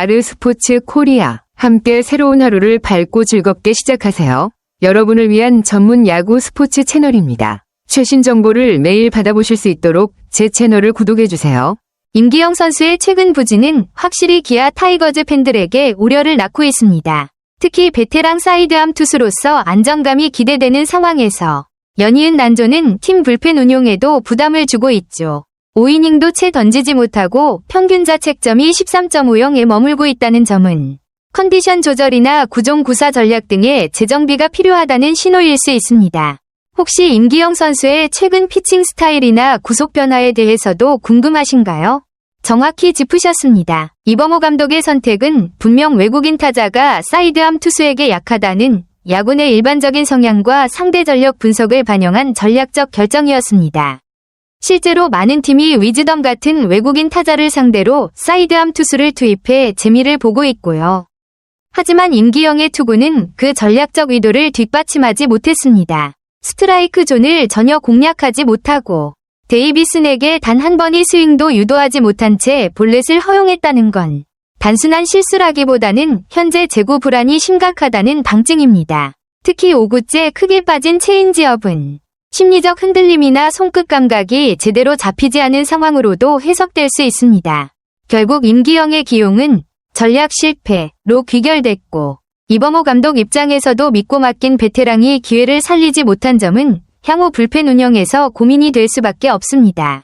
아르스포츠 코리아. 함께 새로운 하루를 밝고 즐겁게 시작하세요. 여러분을 위한 전문 야구 스포츠 채널입니다. 최신 정보를 매일 받아보실 수 있도록 제 채널을 구독해주세요. 임기영 선수의 최근 부진은 확실히 기아 타이거즈 팬들에게 우려를 낳고 있습니다. 특히 베테랑 사이드암 투수로서 안정감이 기대되는 상황에서 연이은 난조는 팀 불펜 운용에도 부담을 주고 있죠. 5이닝도 채 던지지 못하고 평균 자책점이 13.50에 머물고 있다는 점은 컨디션 조절이나 구종 구사 전략 등의 재정비가 필요하다는 신호일 수 있습니다. 혹시 임기영 선수의 최근 피칭 스타일이나 구속 변화에 대해서도 궁금하신가요? 정확히 짚으셨습니다. 이범호 감독의 선택은 분명 외국인 타자가 사이드암 투수에게 약하다는 야구의 일반적인 성향과 상대 전력 분석을 반영한 전략적 결정이었습니다. 실제로 많은 팀이 위즈덤 같은 외국인 타자를 상대로 사이드암 투수를 투입해 재미를 보고 있고요. 하지만 임기영의 투구는 그 전략적 의도를 뒷받침하지 못했습니다. 스트라이크 존을 전혀 공략하지 못하고 데이비슨에게 단 한 번의 스윙도 유도하지 못한 채 볼넷을 허용했다는 건 단순한 실수라기보다는 현재 제구 불안이 심각하다는 방증입니다. 특히 5구째 크게 빠진 체인지업은 심리적 흔들림이나 손끝 감각이 제대로 잡히지 않은 상황으로도 해석될 수 있습니다. 결국 임기영의 기용은 전략 실패로 귀결됐고 이범호 감독 입장에서도 믿고 맡긴 베테랑이 기회를 살리지 못한 점은 향후 불펜 운영에서 고민이 될 수밖에 없습니다.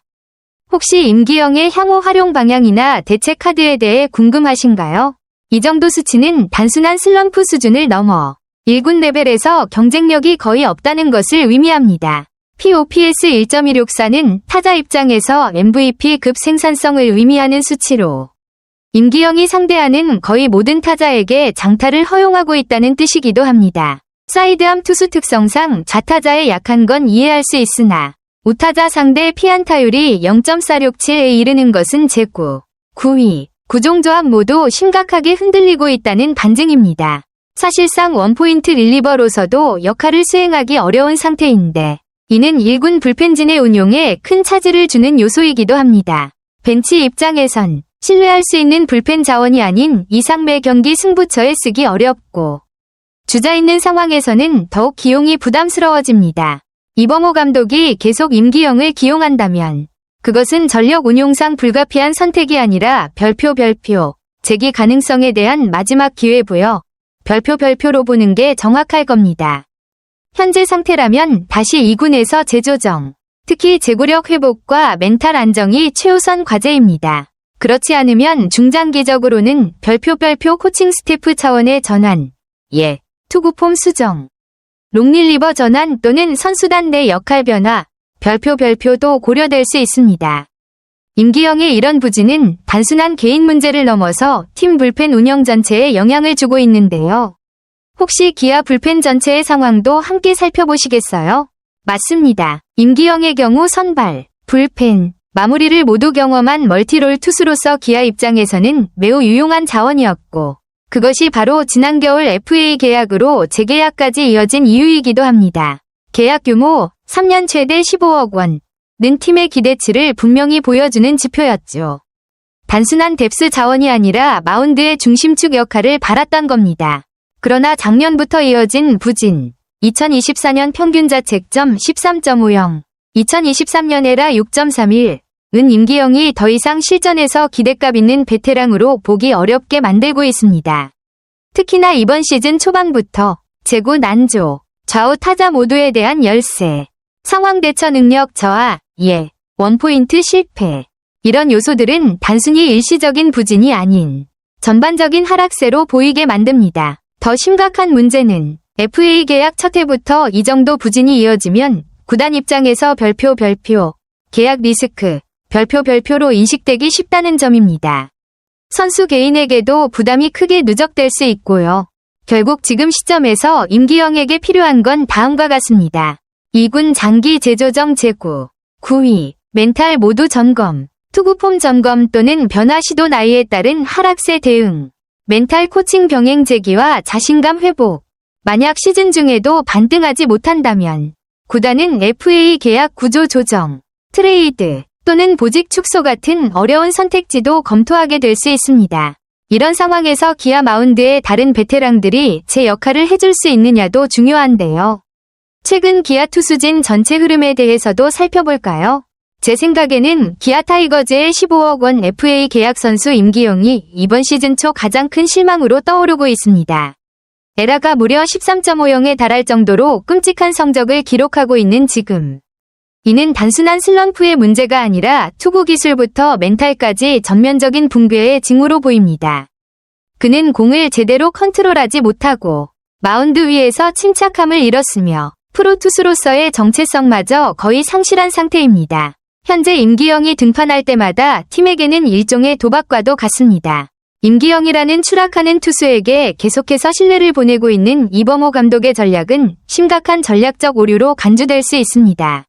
혹시 임기영의 향후 활용 방향이나 대체 카드에 대해 궁금하신가요? 이 정도 수치는 단순한 슬럼프 수준을 넘어 1군 레벨에서 경쟁력이 거의 없다는 것을 의미합니다. POPS 1.164는 타자 입장에서 MVP급 생산성을 의미하는 수치로 임기영이 상대하는 거의 모든 타자에게 장타를 허용하고 있다는 뜻이기도 합니다. 사이드암 투수 특성상 좌타자에 약한 건 이해할 수 있으나 우타자 상대 피안타율이 0.467에 이르는 것은 제구, 구위, 구종조합 모두 심각하게 흔들리고 있다는 반증입니다. 사실상 원포인트 릴리버로서도 역할을 수행하기 어려운 상태인데 이는 1군 불펜진의 운용에 큰 차질을 주는 요소이기도 합니다. 벤치 입장에선 신뢰할 수 있는 불펜 자원이 아닌 이상 매 경기 승부처에 쓰기 어렵고 주자 있는 상황에서는 더욱 기용이 부담스러워집니다. 이범호 감독이 계속 임기영을 기용한다면 그것은 전력 운용상 불가피한 선택이 아니라 별표 재기 가능성에 대한 마지막 기회고요. 별표로 보는 게 정확할 겁니다. 현재 상태라면 다시 2군에서 재조정, 특히 제구력 회복과 멘탈 안정이 최우선 과제입니다. 그렇지 않으면 중장기적으로는 별표 코칭 스태프 차원의 전환, 투구 폼 수정, 롱릴리버 전환 또는 선수단 내 역할 변화, 별표도 고려될 수 있습니다. 임기영의 이런 부진은 단순한 개인 문제를 넘어서 팀 불펜 운영 전체에 영향을 주고 있는데요. 혹시 기아 불펜 전체의 상황도 함께 살펴보시겠어요? 맞습니다. 임기영의 경우 선발, 불펜, 마무리를 모두 경험한 멀티롤 투수로서 기아 입장에서는 매우 유용한 자원이었고 그것이 바로 지난 겨울 FA 계약으로 재계약까지 이어진 이유이기도 합니다. 계약 규모 3년 최대 15억 원. 는 팀의 기대치를 분명히 보여주는 지표였죠. 단순한 뎁스 자원이 아니라 마운드의 중심축 역할을 바랐던 겁니다. 그러나 작년부터 이어진 부진, 2024년 평균 자책점 13.50, 2023년 에라 6.31, 은 임기영이 더 이상 실전에서 기대값 있는 베테랑으로 보기 어렵게 만들고 있습니다. 특히나 이번 시즌 초반부터 제구 난조, 좌우 타자 모두에 대한 열세, 상황 대처 능력 저하, 원포인트 실패. 이런 요소들은 단순히 일시적인 부진이 아닌 전반적인 하락세로 보이게 만듭니다. 더 심각한 문제는 FA 계약 첫 해부터 이 정도 부진이 이어지면 구단 입장에서 별표, 계약 리스크, 별표로 인식되기 쉽다는 점입니다. 선수 개인에게도 부담이 크게 누적될 수 있고요. 결국 지금 시점에서 임기영에게 필요한 건 다음과 같습니다. 2군 장기 재조정 제구, 구위, 멘탈 모두 점검, 투구폼 점검 또는 변화 시도 나이에 따른 하락세 대응, 멘탈 코칭 병행 재기와 자신감 회복. 만약 시즌 중에도 반등하지 못한다면 구단은 FA 계약 구조 조정, 트레이드 또는 보직 축소 같은 어려운 선택지도 검토하게 될 수 있습니다. 이런 상황에서 기아 마운드의 다른 베테랑들이 제 역할을 해줄 수 있느냐도 중요한데요. 최근 기아 투수진 전체 흐름에 대해서도 살펴볼까요? 제 생각에는 기아 타이거즈의 15억 원 FA 계약 선수 임기영이 이번 시즌 초 가장 큰 실망으로 떠오르고 있습니다. 에라가 무려 13.50에 달할 정도로 끔찍한 성적을 기록하고 있는 지금. 이는 단순한 슬럼프의 문제가 아니라 투구 기술부터 멘탈까지 전면적인 붕괴의 징후로 보입니다. 그는 공을 제대로 컨트롤하지 못하고 마운드 위에서 침착함을 잃었으며 프로 투수로서의 정체성마저 거의 상실한 상태입니다. 현재 임기영이 등판할 때마다 팀에게는 일종의 도박과도 같습니다. 임기영이라는 추락하는 투수에게 계속해서 신뢰를 보내고 있는 이범호 감독의 전략은 심각한 전략적 오류로 간주될 수 있습니다.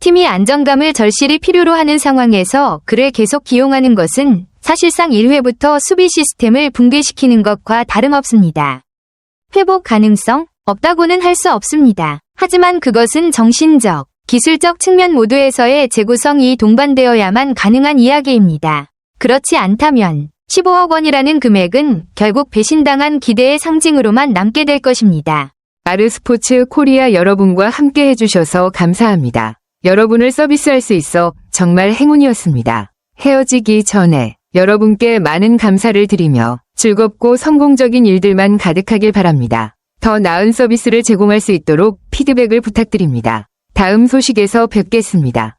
팀이 안정감을 절실히 필요로 하는 상황에서 그를 계속 기용하는 것은 사실상 1회부터 수비 시스템을 붕괴시키는 것과 다름없습니다. 회복 가능성? 없다고는 할 수 없습니다. 하지만 그것은 정신적, 기술적 측면 모두에서의 재구성이 동반되어야만 가능한 이야기입니다. 그렇지 않다면 15억 원이라는 금액은 결국 배신당한 기대의 상징으로만 남게 될 것입니다. 아르스포츠 코리아 여러분과 함께 해주셔서 감사합니다. 여러분을 서비스할 수 있어 정말 행운이었습니다. 헤어지기 전에 여러분께 많은 감사를 드리며 즐겁고 성공적인 일들만 가득하길 바랍니다. 더 나은 서비스를 제공할 수 있도록 피드백을 부탁드립니다. 다음 소식에서 뵙겠습니다.